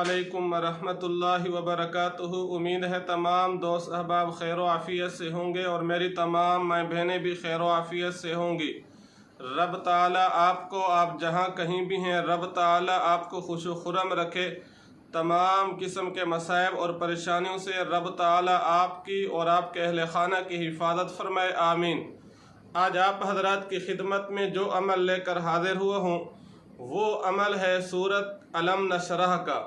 वालेकुम रहमतुल्लाहि व बरकातुहू। उम्मीद है तमाम दोस्त अहबाब खैर व आफ़ियत से होंगे और मेरी तमाम माँ बहनें भी खैर व आफ़ियत से होंगी। रब ताला आपको, आप जहाँ कहीं भी हैं, रब ताला आपको खुश व खुरम रखे। तमाम किस्म के मसाइब और परेशानियों से रब ताला आपकी और आपके अहल खाना की हिफाजत फरमाए, आमीन। आज आप हजरात की खिदमत में जो अमल लेकर हाजिर हुआ हूँ वो अमल है सूरत अलम नशरह का।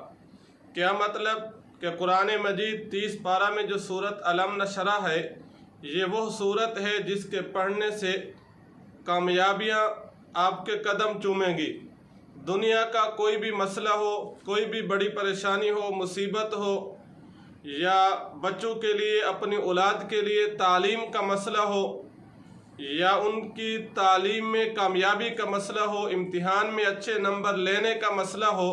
क्या मतलब कि कुरान मजीद 30 पारा में जो सूरत अलम नशरह है, ये वो सूरत है जिसके पढ़ने से कामयाबियाँ आपके कदम चूमेंगी। दुनिया का कोई भी मसला हो, कोई भी बड़ी परेशानी हो, मुसीबत हो, या बच्चों के लिए, अपनी औलाद के लिए तालीम का मसला हो, या उनकी तालीम में कामयाबी का मसला हो, इम्तिहान में अच्छे नंबर लेने का मसला हो,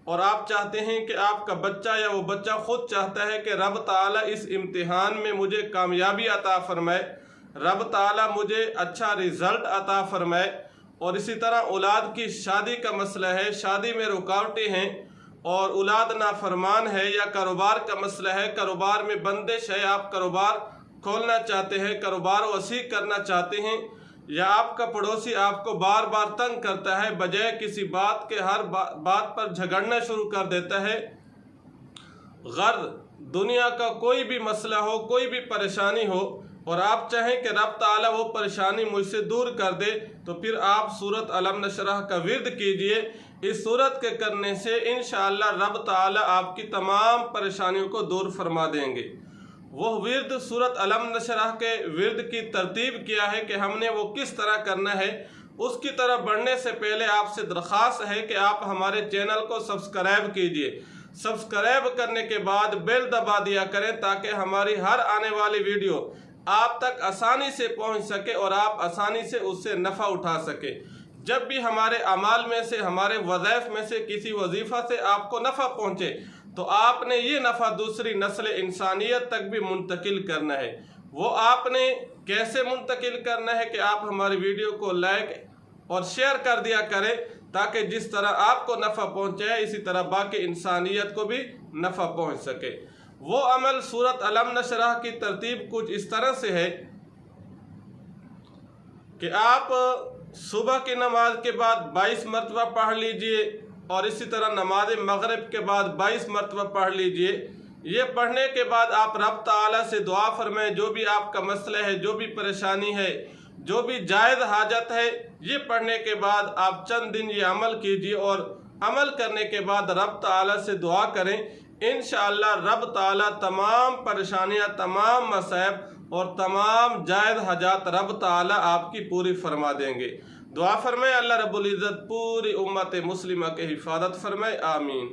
और आप चाहते हैं कि आपका बच्चा या वो बच्चा खुद चाहता है कि रब ताला इस इम्तिहान में मुझे कामयाबी अता फरमाए, रब ताला मुझे अच्छा रिज़ल्ट अता फरमाए। और इसी तरह औलाद की शादी का मसला है, शादी में रुकावटें हैं और औलाद नाफरमान है, या कारोबार का मसला है, कारोबार में बंदिश है, आप कारोबार खोलना चाहते हैं, कारोबार वसी करना चाहते हैं, या आपका पड़ोसी आपको बार बार तंग करता है, बजाय किसी बात के हर बात पर झगड़ना शुरू कर देता है। गर्द दुनिया का कोई भी मसला हो, कोई भी परेशानी हो, और आप चाहें कि रब ताला वो परेशानी मुझसे दूर कर दे, तो फिर आप सूरत अलम नशरह का विर्द कीजिए। इस सूरत के करने से इंशाअल्लाह रब ताला आपकी तमाम परेशानियों को दूर फरमा देंगे। वो विर्द सूरत अलम नशरह के विर्द की तरतीब क्या है कि हमने वो किस तरह करना है, उसकी तरफ बढ़ने से पहले आपसे दरख्वास्त है कि आप हमारे चैनल को सब्सक्राइब कीजिए। सब्सक्राइब करने के बाद बेल दबा दिया करें ताकि हमारी हर आने वाली वीडियो आप तक आसानी से पहुंच सके और आप आसानी से उससे नफ़ा उठा सके। जब भी हमारे अमाल में से, हमारे वज़ाइफ में से किसी वजीफ़ा से आपको नफ़ा पहुंचे तो आपने ये नफ़ा दूसरी नस्ल इंसानियत तक भी मुंतकिल करना है। वो आपने कैसे मुंतकिल करना है कि आप हमारी वीडियो को लाइक और शेयर कर दिया करें, ताकि जिस तरह आपको नफ़ा पहुंचाए इसी तरह बाकी इंसानियत को भी नफ़ा पहुंच सके। वो अमल सूरत अलम नशरह की तरतीब कुछ इस तरह से है कि आप सुबह की नमाज के बाद 22 मरतबा पढ़ लीजिए, और इसी तरह नमाज मगरिब के बाद 22 मरतबा पढ़ लीजिए। ये पढ़ने के बाद आप रब ताला से दुआ फरमाएं, जो भी आपका मसला है, जो भी परेशानी है, जो भी जायज़ हाजत है, ये पढ़ने के बाद आप चंद दिन ये अमल कीजिए, और अमल करने के बाद रब ताला से दुआ करें। इंशाअल्लाह रब ताला तमाम परेशानियाँ, तमाम मसाइब और तमाम जायज़ हाजात रब ताला आपकी पूरी फरमा देंगे। दुआ फरमाए, अल्लाह रब्बुल इज़्ज़त पूरी उम्मत मुस्लिमा के हिफाजत फरमाए, आमीन।